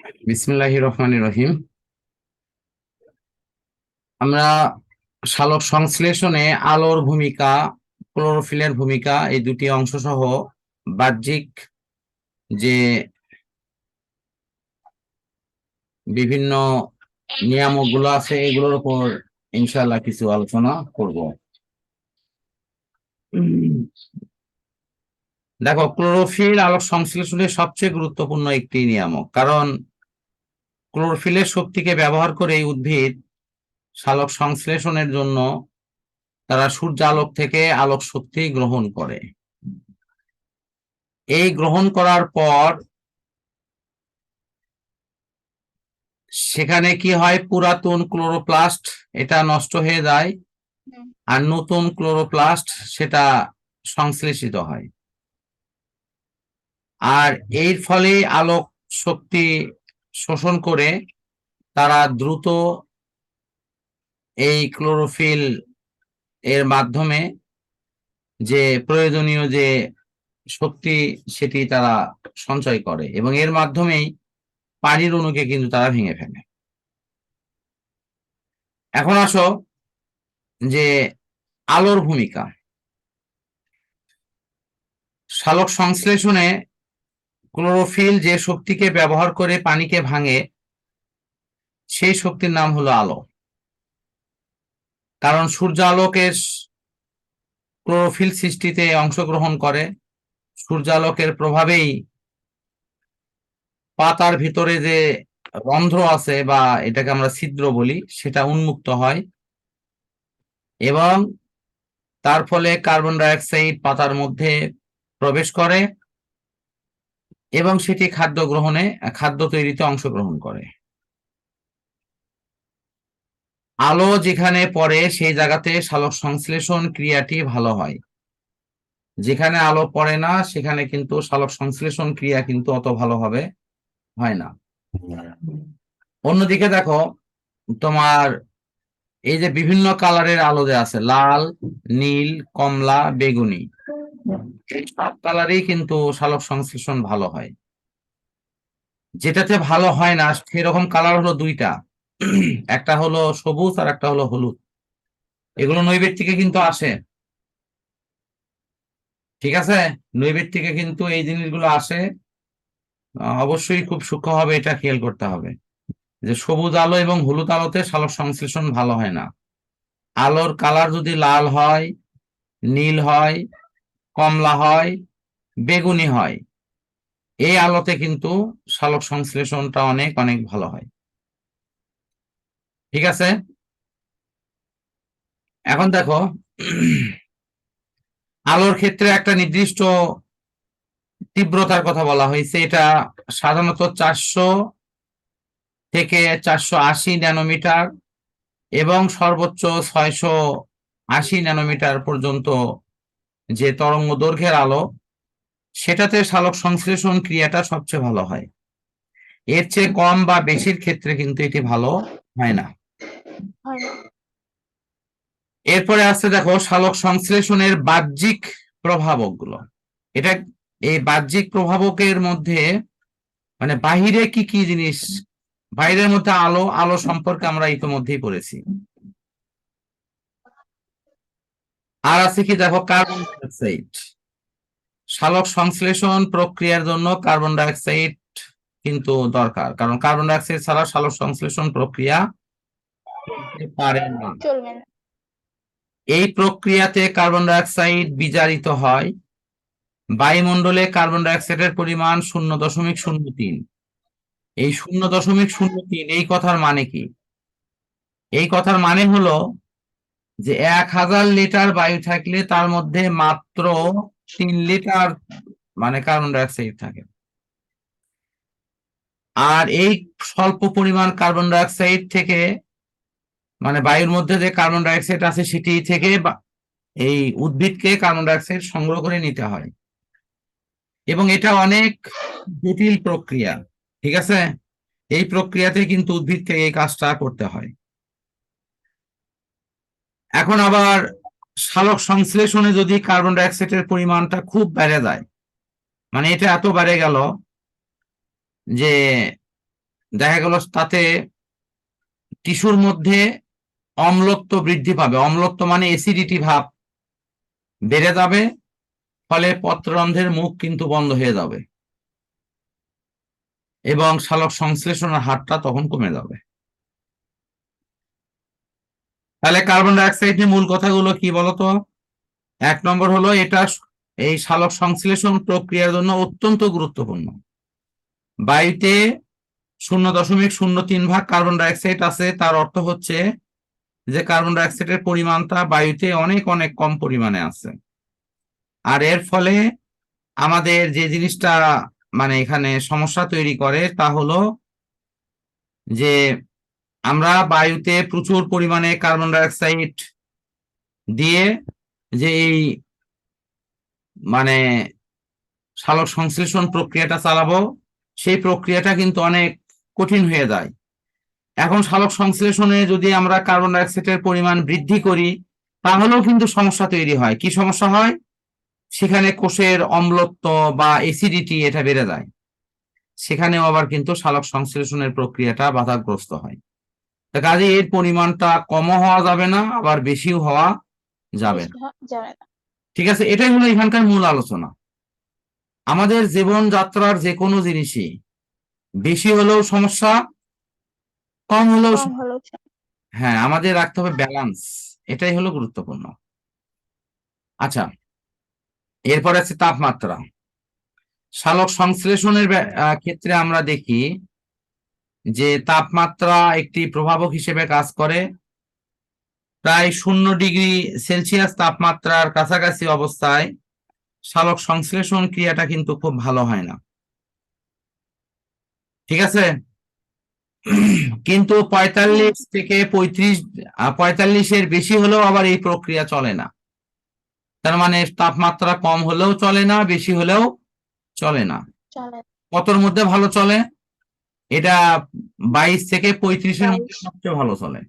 বিসমিল্লাহির রহমানির রহিম। আমরা সালোক সংশ্লেষণে আলোর ভূমিকা, ক্লোরোফিলের ভূমিকা এই দুটি অংশ সহ বাহ্যিক যে বিভিন্ন নিয়ামক গুলো আছে এগুলোর উপর ইনশাআল্লাহ কিছু আলোচনা করব। দেখো, ক্লোরোফিল আলোক সংশ্লেষণের সবচেয়ে গুরুত্বপূর্ণ একটি নিয়ামক, কারণ ক্লোরোফিলের শক্তিকে ব্যবহার করে এই উদ্ভিদ সালোক সংশ্লেষণের জন্য তারা সূর্যালোক থেকে আলোক শক্তি গ্রহণ করে। এই গ্রহণ করার পর সেখানে কি হয়, পুরাতন ক্লোরোপ্লাস্ট এটা নষ্ট হয়ে যায় আর নতুন ক্লোরোপ্লাস্ট সেটা সংশ্লেষিত হয়, আর এর ফলে আলোক শক্তি শোষণ করে তারা দ্রুত এই ক্লোরোফিল এর মাধ্যমে যে প্রয়োজনীয় যে শক্তি সেটি তারা সঞ্চয় করে এবং এর মাধ্যমেই পানির অণুকে কিন্তু তারা ভেঙে ফেলে। এখন আসো যে আলোর ভূমিকা। সালোক সংশ্লেষণে ক্লোরোফিল যে শক্তিকে ব্যবহার করে পানিকে ভাঙে সেই শক্তির নাম হলো আলো। কারণ সূর্যালোকের ক্লোরোফিল সৃষ্টিতে অংশগ্রহণ করে, সূর্যালোকের প্রভাবেই পাতার ভিতরে যে রন্ধ্র আছে বা এটাকে আমরা ছিদ্র বলি সেটা উন্মুক্ত হয় এবং তার ফলে কার্বন ডাই অক্সাইড পাতার মধ্যে প্রবেশ করে এবং সেটি খাদ্য তৈরিতে অংশগ্রহণ করে। আলো যেখানে পড়ে সেই জায়গাতে সালোক সংশ্লেষণ ক্রিয়াটি ভালো হয়, যেখানে আলো পড়ে না সেখানে কিন্তু সালোক সংশ্লেষণ ক্রিয়া কিন্তু অত ভালোভাবে হয় না। অন্যদিকে দেখো, তোমার এই যে বিভিন্ন কালারের আলো যে আছে, লাল, নীল, কমলা, বেগুনি, এই সব কালারেই কিন্তু সালোক সংশ্লেষণ ভালো হয়। যেটাতে ভালো হয় না সেরকম কালার হলো দুইটা, একটা হলো সবুজ আর একটা হলো হলুদ। এগুলো নৈবেদ থেকে কিন্তু আসে, ঠিক আছে? নৈবেদ থেকে কিন্তু এই জিনিসগুলো আসে, অবশ্যই খুব সূক্ষ্মভাবে এটা খেয়াল করতে হবে যে সবুজ আলো এবং হলুদ আলোতে সালোক সংশ্লেষণ ভালো হয় না। আলোর কালার যদি লাল হয়, নীল হয়, কমলা হয়, বেগুনি হয়, এই আলোতে কিন্তু সালোক সংশ্লেষণটা অনেক অনেক ভালো হয়, ঠিক আছে? এখন দেখো, আলোর ক্ষেত্রে একটা নির্দিষ্ট তীব্রতার কথা বলা হয়েছে, এটা সাধারণত 400 থেকে 480 ন্যানোমিটার এবং সর্বোচ্চ 680 ন্যানোমিটার পর্যন্ত যে তরঙ্গ দৈর্ঘ্যের আলো, সেটাতে সালোক সংশ্লেষণ ক্রিয়াটা সবচেয়ে ভালো হয়। এর চেয়ে কম বা বেশির ক্ষেত্রে কিন্তু এটি ভালো হয় না। এরপরে আসছে দেখো সালোক সংশ্লেষণের বাহ্যিক প্রভাবকগুলো। এটা এই বাহ্যিক প্রভাবকের মধ্যে মানে বাহিরে কি কি জিনিস, বাইরের মধ্যে আলো সম্পর্কে আমরা ইতিমধ্যেই পড়েছি। আর আছে কি দেখো, কার্বন ডাই অক্সাইড। সালোক সংশ্লেষণ প্রক্রিয়ার জন্য কার্বন ডাই অক্সাইড কিন্তু দরকার, কারণ কার্বন ডাই অক্সাইড ছাড়া সালোক সংশ্লেষণ প্রক্রিয়া পারে না। এই প্রক্রিয়াতে কার্বন ডাই অক্সাইড বিজারিত হয়। বায়ুমণ্ডলে কার্বন ডাই অক্সাইডের পরিমাণ 0.03। এই 0.03 এই কথার মানে কি? এই কথার মানে হলো যে 1000 লিটার বায়ু থাকলে তার মধ্যে মাত্র 3 লিটার মানে কার্বন ডাই অক্সাইড থাকে। আর এই স্বল্প পরিমাণ কার্বন ডাই অক্সাইড থেকে মানে বায়ুর মধ্যে যে কার্বন ডাই অক্সাইড আছে সেটি থেকে এই উদ্ভিদকে কার্বন ডাই অক্সাইড সংগ্রহ করে নিতে হয় এবং এটা অনেক জটিল প্রক্রিয়া, ঠিক আছে? এই প্রক্রিয়াতে কিন্তু উদ্ভিদকে এই কাজটা করতে হয়। এখন আবার সালোক সংশ্লেষণে যদি কার্বন ডাই অক্সাইডের পরিমাণটা খুব বেড়ে যায়, মানে এটা এত বেড়ে গেল যে দেখা গেল তাতে টিস্যুর মধ্যে অম্লত্ব বৃদ্ধি পাবে, অম্লত্ব মানে অ্যাসিডিটি ভাব বেড়ে যাবে, ফলে পত্ররন্ধ্রের মুখ কিন্তু বন্ধ হয়ে যাবে এবং সালোক সংশ্লেষণের হারটা তখন কমে যাবে। তাহলে কার্বন ডাই অক্সাইডের মূল কথাগুলো কি বলতো? 1 নম্বর হলো এটা এই সালোক সংশ্লেষণ প্রক্রিয়ার জন্য অত্যন্ত গুরুত্বপূর্ণ। বায়ুতে 0.03 ভাগ কার্বন ডাই অক্সাইড আছে, তার অর্থ হচ্ছে যে কার্বন ডাই অক্সাইডের পরিমাণটা বায়ুতে অনেক অনেক কম পরিমাণে আছে। আর এর ফলে আমাদের যে জিনিসটা মানে এখানে সমস্যা তৈরি করে তা হলো যে আমরা বায়ুতে প্রচুর পরিমাণে কার্বন ডাই অক্সাইড দিয়ে যে এই মানে সালোক সংশ্লেষণ প্রক্রিয়াটা চালাবো, সেই প্রক্রিয়াটা কিন্তু অনেক কঠিন হয়ে যায়। এখন সালোক সংশ্লেষণে যদি আমরা কার্বন ডাই অক্সাইডের পরিমাণ বৃদ্ধি করি তাহলেও কিন্তু সমস্যা তৈরি হয়। কি সমস্যা হয়? সেখানে কোষের অম্লত্ব বা অ্যাসিডিটি এটা বেড়ে যায়, সেখানেও আবার কিন্তু সালোক সংশ্লেষণের প্রক্রিয়াটা বাধাগ্রস্ত হয়। কাজে এর পরিমাণটা কমও হওয়া যাবে না, আবার বেশিও হওয়া যাবে না। ঠিক আছে, এটাই হলো এখানকার মূল আলোচনা। আমাদের জীবনযাত্রার যে কোনো জিনিসই বেশি হলেও সমস্যা, কম হলেও হ্যাঁ, আমাদের রাখতে হবে ব্যালেন্স, এটাই হলো গুরুত্বপূর্ণ। আচ্ছা, এরপর আছে তাপমাত্রা। সালোক সংশ্লেষণের ক্ষেত্রে আমরা দেখি যে তাপমাত্রা একটি প্রভাবক হিসেবে কাজ করে। প্রায় 0°C তাপমাত্রার কাছাকাছি অবস্থায় সালোক সংশ্লেষণ ক্রিয়াটা কিন্তু খুব ভালো হয় না। ঠিক আছে, কিন্তু 45 থেকে 45 বেশি হলেও আবার এই প্রক্রিয়া চলে না। তার মানে তাপমাত্রা কম হলেও চলে না, বেশি হলেও চলে না। কতর মধ্যে ভালো চলে? এটা 22 থেকে 35-এর মধ্যে সবচেয়ে ভালো চলে।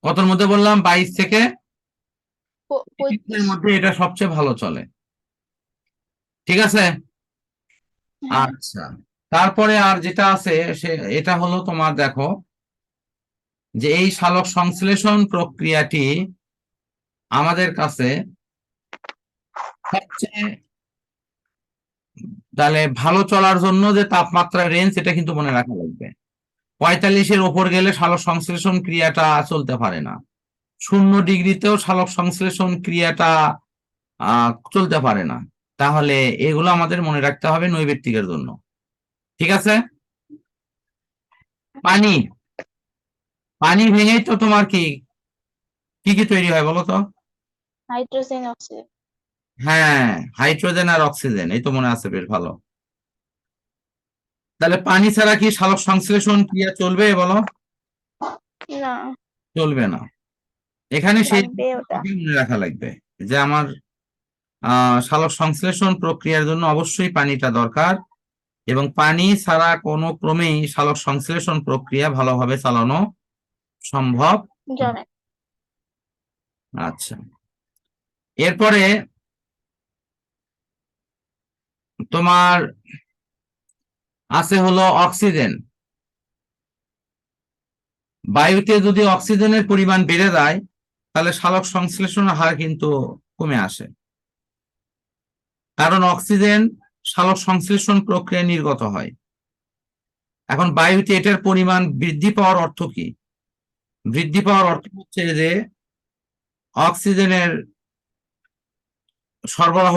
কতর মধ্যে বললাম? 22 থেকে 35-এর মধ্যে এটা সবচেয়ে ভালো চলে। ঠিক আছে, আচ্ছা। তারপরে আর যেটা আছে এটা হলো তোমার দেখো যে এই সালোক সংশ্লেষণ প্রক্রিয়াটি আমাদের কাছে সবচেয়ে তাহলে ভালো চলার জন্য যে তাপমাত্রা রেঞ্জ এটা কিন্তু মনে রাখা লাগবে। 45-এর ওপর গেলে সালোক সংশ্লেষণ ক্রিয়াটা চলতে পারে না, 0°তেও সালোক সংশ্লেষণ ক্রিয়াটা চলতে পারে না। তাহলে এগুলো আমাদের মনে রাখতে হবে নৈর্ব্যক্তিকের জন্য। ঠিক আছে, পানি পানি ভেঙেই তো তোমার কি কি তৈরি হয় বলো তো? Hydrogen, oxygen. হ্যাঁ, হাইড্রোজেন আর অক্সিজেন, এই তো মনে আছে, বেশ ভালো। তাহলে পানি ছাড়া কি সালোক সংশ্লেষণ ক্রিয়া চলবে বলো? না, চলবে না। এখানে সেই মনে রাখা লাগবে যে আমার সালোক সংশ্লেষণ প্রক্রিয়ার জন্য অবশ্যই পানিটা দরকার, এবং পানি ছাড়া কোনো ক্রমেই সালোক সংশ্লেষণ প্রক্রিয়া ভালোভাবে চালানো সম্ভব। আচ্ছা, এরপরে তোমার আছে হলো অক্সিজেন। বায়ুতে যদি অক্সিজেনের পরিমাণ বেড়ে যায় তাহলে সালোক সংশ্লেষণের হার কিন্তু কমে আসে, কারণ অক্সিজেন সালোক সংশ্লেষণ প্রক্রিয়া নির্গত হয়। এখন বায়ুতে এটার পরিমাণ বৃদ্ধি পাওয়ার অর্থ কি? বৃদ্ধি পাওয়ার অর্থ হচ্ছে যে অক্সিজেনের সরবরাহ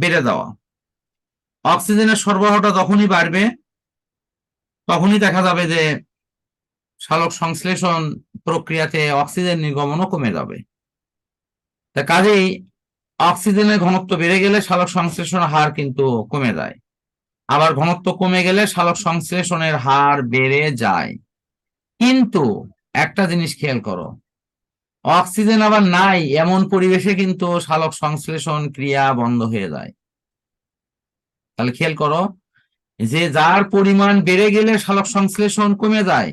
বেড়ে যাওয়া। অক্সিজেনের সরবরাহটা যখনই বাড়বে তখনই দেখা যাবে যে সালোক সংশ্লেষণ প্রক্রিয়াতে অক্সিজেন নির্গমনও কমে যাবে। তা কাজেই অক্সিজেনের ঘনত্ব বেড়ে গেলে সালোক সংশ্লেষণের হার কিন্তু কমে যায়, আবার ঘনত্ব কমে গেলে সালোক সংশ্লেষণের হার বেড়ে যায়। কিন্তু একটা জিনিস খেয়াল করো, অক্সিজেন আবার নাই এমন পরিবেশে কিন্তু সালোক সংশ্লেষণ ক্রিয়া বন্ধ হয়ে যায়। তাহলে খেয়াল করো যে যার পরিমাণ বেড়ে গেলে সালোক সংশ্লেষণ কমে যায়,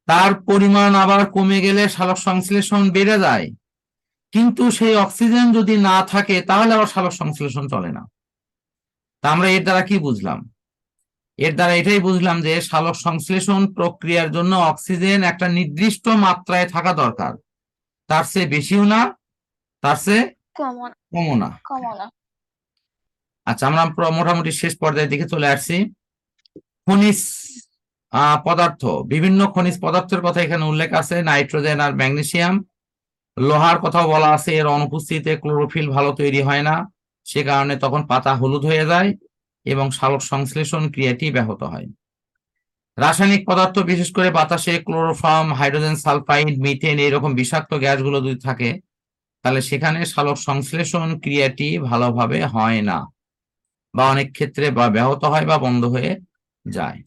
তার পরিমাণ আবার কমে গেলে সালোক সংশ্লেষণ বেড়ে যায়, কিন্তু সেই অক্সিজেন যদি না থাকে তাহলে আবার সালোক সংশ্লেষণ চলে না। তা আমরা এর দ্বারা কি বুঝলাম? এর দ্বারা এটাই বুঝলাম যে সালোক সংশ্লেষণ প্রক্রিয়ার জন্য অক্সিজেন একটা নির্দিষ্ট মাত্রায় থাকা দরকার, তার চেয়ে বেশিও না, তার চেয়ে কমন কমও না। কমন আচ্ছা, আমরা মোটামুটি শেষ পর্যায়ের দিকে চলে আসছি। খনিজ পদার্থ, বিভিন্ন খনিজ পদার্থের কথা এখানে উল্লেখ আছে, নাইট্রোজেন আর ম্যাগনেসিয়াম। লোহার কথাও বলা আছে, এর অনুপস্থিতিতে ক্লোরোফিল ভালো তৈরি হয় না, সে কারণে তখন পাতা হলুদ হয়ে যায় এবং সালোক সংশ্লেষণ ক্রিয়াটি ব্যাহত হয়। রাসায়নিক পদার্থ, বিশেষ করে বাতাসে ক্লোরোফর্ম, হাইড্রোজেন সালফাইড, মিথেন এইরকম বিষাক্ত গ্যাসগুলো যদি থাকে তাহলে সেখানে সালোক সংশ্লেষণ ক্রিয়াটি ভালোভাবে হয় না, বা অনেক ক্ষেত্রে বা ব্যাহত হয় বা বন্ধ হয়ে যায়।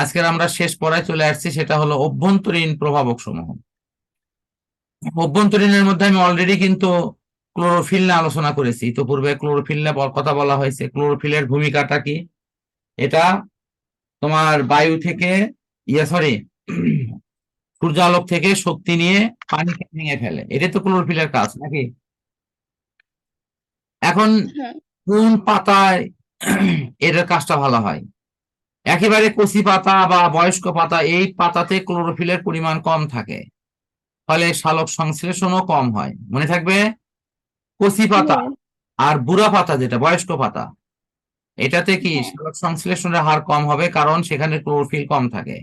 আজকের আমরা শেষ পড়ায় চলে আসছি, সেটা হলো অভ্যন্তরীণ প্রভাবক সমূহ। অভ্যন্তরীণের মধ্যে আমি অলরেডি কিন্তু ক্লোরোফিল নিয়ে আলোচনা করেছি, তো পূর্বে ক্লোরোফিল নিয়ে কথা বলা হয়েছে। ক্লোরোফিলের ভূমিকাটা কি? এটা তোমার বায়ু থেকে সূর্যালোক থেকে শক্তি নিয়ে পানিকে ভেঙে ফেলে, এটা তো ক্লোরোফিলের কাজ নাকি? এখন কোন পাতায় এটার কাজটা ভালো হয়? একেবারে কচি পাতা বা বয়স্ক পাতা, এই পাতাতে ক্লোরোফিলের পরিমাণ কম থাকে, ফলে সালোক সংশ্লেষণও কম হয়। মনে থাকবে, কচি পাতা আর বুড়া পাতা, যেটা বয়স্ক পাতা, এটাতে কি সালোক সংশ্লেষণের হার কম হবে, কারণ সেখানে ক্লোরোফিল কম থাকে।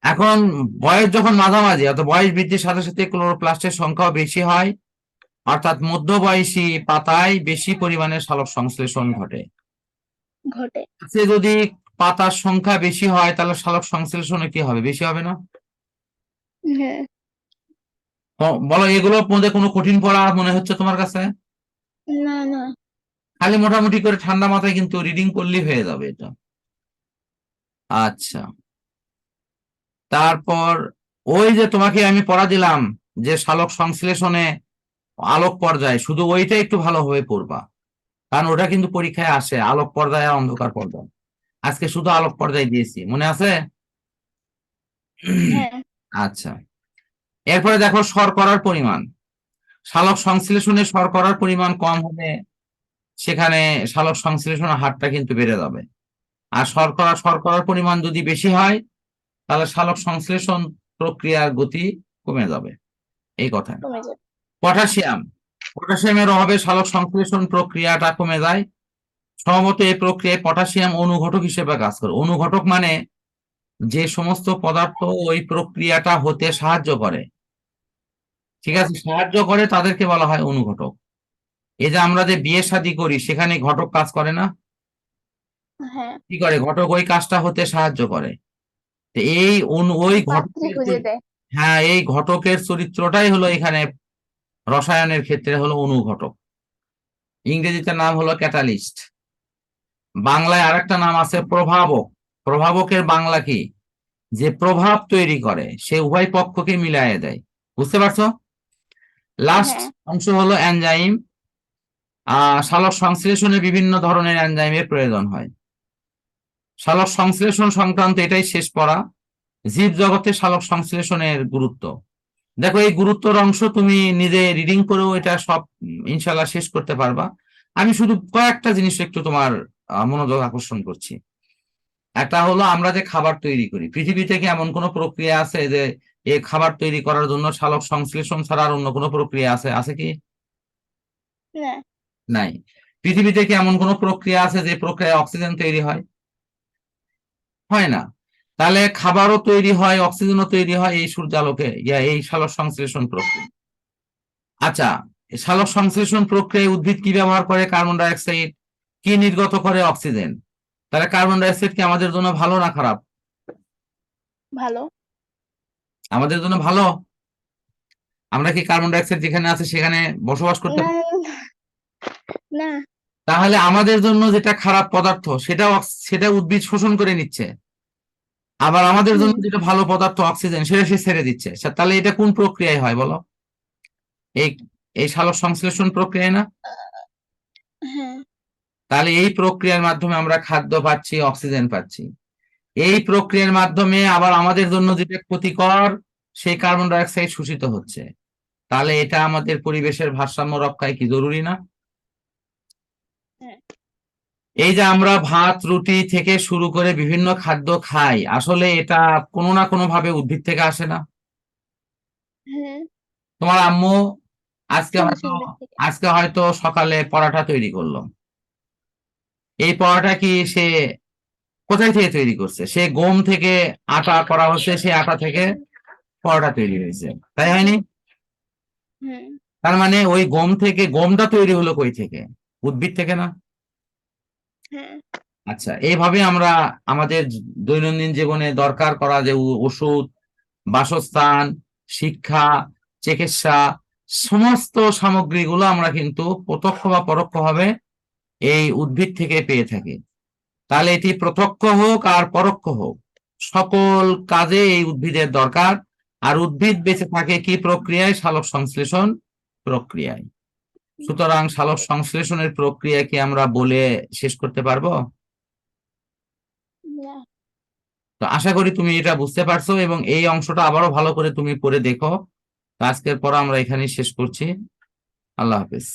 এখন বয়স যখন মাঝামাঝি, অর্থাৎ বয়স বৃদ্ধির সাথে সাথে ক্লোরোপ্লাস্টের সংখ্যাও বেশি হয়, অর্থাৎ মধ্যবয়সী পাতায় বেশি পরিমাণে সালোক সংশ্লেষণ ঘটে। সে যদি পাতার সংখ্যা বেশি হয় তাহলে সালোক সংশ্লেষণে কি হবে? বেশি হবে না? বলো, এগুলোর মধ্যে কোনো কঠিন পড়া মনে হচ্ছে তোমার কাছে? না না, খালি মোটামুটি করে ঠান্ডা মাথায় কিন্তু রিডিং করলেই হয়ে যাবে এটা। আচ্ছা, তারপর ওই যে তোমাকে আমি পড়া দিলাম যে সালোক সংশ্লেষণে আলোক পর্যায়, শুধু ওইটা একটু ভালোভাবে পড়বা, কারণ ওটা কিন্তু পরীক্ষায় আসে, আলোক পর্যায় আর অন্ধকার পর্যায়। আজকে শুধু আলোক পর্যায় দিয়েছি, মনে আছে? আচ্ছা, এরপরে দেখো শর্করার পরিমাণ। সালোক সংশ্লেষণে শর্করার পরিমাণ কম হলে সেখানে সালোক সংশ্লেষণের হারটা কিন্তু বেড়ে যাবে, আর শর্করার পরিমাণ যদি বেশি হয় তাহলে সালোক সংশ্লেষণ প্রক্রিয়ার গতি কমে যাবে, এই কথা। পটাশিয়ামের অভাবে সালোক সংশ্লেষণ প্রক্রিয়াটা কমে যায়। সম্ভবত এই প্রক্রিয়ায় পটাশিয়াম অনুঘটক হিসেবে কাজ করে। অনুঘটক মানে যে সমস্ত পদার্থ ওই প্রক্রিয়াটা হতে সাহায্য করে, ঠিক আছে, সাহায্য করে, তাদেরকে বলা হয় অনুঘটক। এই যে আমরা যে বিয়ে শাদী করি, সেখানে ঘটক কাজ করে না? কি করে? ঘটক ওই কাজটা হতে সাহায্য করে। ওই ঘটকের, হ্যাঁ, এই ঘটকের চরিত্রটাই হলো এখানে রসায়নের ক্ষেত্রে হলো অনুঘটক। ইংরেজিতে নাম হলো ক্যাটালিস্ট, বাংলায় আরেকটা নাম আছে প্রভাবক। প্রভাবকের বাংলা কি? যে প্রভাব তৈরি করে, সে উভয় পক্ষকে মিলাইয়ে দেয়। বুঝতে পারছো? লাস্ট অংশ হলো এনজাইম। সালোক সংশ্লেষণে বিভিন্ন ধরনের এনজাইমের প্রয়োজন হয়। সালোক সংশ্লেষণ সংক্রান্ত এটাই শেষ পড়া, জীব জগতে সালোক সংশ্লেষণের গুরুত্ব। দেখো, এই গুরুত্বর অংশ তুমি নিজে রিডিং করেও এটা সব ইনশাল্লাহ শেষ করতে পারবা। আমি শুধু কয়েকটা জিনিস একটু তোমার মনোযোগ আকর্ষণ করছি। একটা হলো, আমরা যে খাবার তৈরি করি, পৃথিবীতে কি এমন কোনো প্রক্রিয়া আছে যে এই খাবার তৈরি করার জন্য সালোক সংশ্লেষণ ছাড়া আর অন্য কোনো প্রক্রিয়া আছে? আছে কি? নাই। পৃথিবীতে কি এমন কোনো প্রক্রিয়া আছে যে প্রক্রিয়ায় অক্সিজেন তৈরি হয়? হয় না। তাহলে খাবারও তৈরি হয়, অক্সিজেনও তৈরি হয় এই সূর্যালোকে, এই সালোক সংশ্লেষণ প্রক্রিয়া। আচ্ছা, সালোক সংশ্লেষণ প্রক্রিয়ায় উদ্ভিদ কি ব্যবহার করে? Carbon die oxide. কি নির্গত করে? অক্সিজেন। তাহলে কার্বন ডাই অক্সাইড কি আমাদের জন্য ভালো না খারাপ? ভালো। আমাদের জন্য ভালো। আমরা কি কার্বন ডাই অক্সাইড যেখানে আছে সেখানে বসবাস করতে পারি? না। তাহলে আমাদের জন্য যেটা খারাপ পদার্থ সেটা উদ্ভিদ শোষণ করে নিচ্ছে, আবার আমাদের জন্য যেটা ভালো পদার্থ অক্সিজেন সেটা সে ছেড়ে দিচ্ছে। তাহলে এটা কোন প্রক্রিয়ায় হয় বলো? এই এই সালোক সংশ্লেষণ প্রক্রিয়ায় না? তাহলে এই প্রক্রিয়ার মাধ্যমে আমরা খাদ্য পাচ্ছি, অক্সিজেন পাচ্ছি। এই প্রক্রিয়ার মাধ্যমে আবার আমাদের জন্য যেটা ক্ষতিকর সেই কার্বন ডাই অক্সাইড শোষিত হচ্ছে। তাহলে এটা আমাদের পরিবেশের ভারসাম্য রক্ষায় কি জরুরি না? এই যে আমরা ভাত রুটি থেকে শুরু করে বিভিন্ন খাদ্য খাই, আসলে এটা কোনো না কোনো ভাবে উদ্ভিদ থেকে আসে না? হ্যাঁ, তোমার আম্মু আজকে হয়তো অনুসন্ধান থেকে। আজকে হয়তো সকালে পরোটা তৈরি করলো, এই পরোটা কি সে কোথায় থেকে তৈরি করছে? সে গম থেকে আটা করা হচ্ছে, সে আটা থেকে পরোটা তৈরি হয়েছে, তাই হয়নি? হ্যাঁ, তার মানে ওই গম থেকে, গমটা তৈরি হলো কই থেকে? উদ্ভিদ থেকে না? হ্যাঁ, আচ্ছা, এইভাবে আমরা আমাদের দৈনন্দিন জীবনে দরকার করা যে ওষুধ, বাসস্থান, শিক্ষা, চিকিৎসা, সমস্ত সামগ্রীগুলো আমরা কিন্তু প্রত্যক্ষ বা পরোক্ষভাবে এই উদ্ভিদ থেকে পেয়ে থাকি। তাহলে এটি প্রত্যক্ষ হোক আর পরোক্ষ হোক, সকল কাজে এই উদ্ভিদের দরকার। আর উদ্ভিদ বেঁচে থাকে কি প্রক্রিয়ায়? সালোক সংশ্লেষণ প্রক্রিয়ায়। সুতরাং সালোক সংশ্লেষণের প্রক্রিয়া কি আমরা বলে শেষ করতে পারবো? না। তো আশা করি তুমি এটা বুঝতে পারছো, এবং এই অংশটা আবারও ভালো করে তুমি পড়ে দেখো। তো আজকের পর আমরা এখানেই শেষ করছি। আল্লাহ হাফেজ।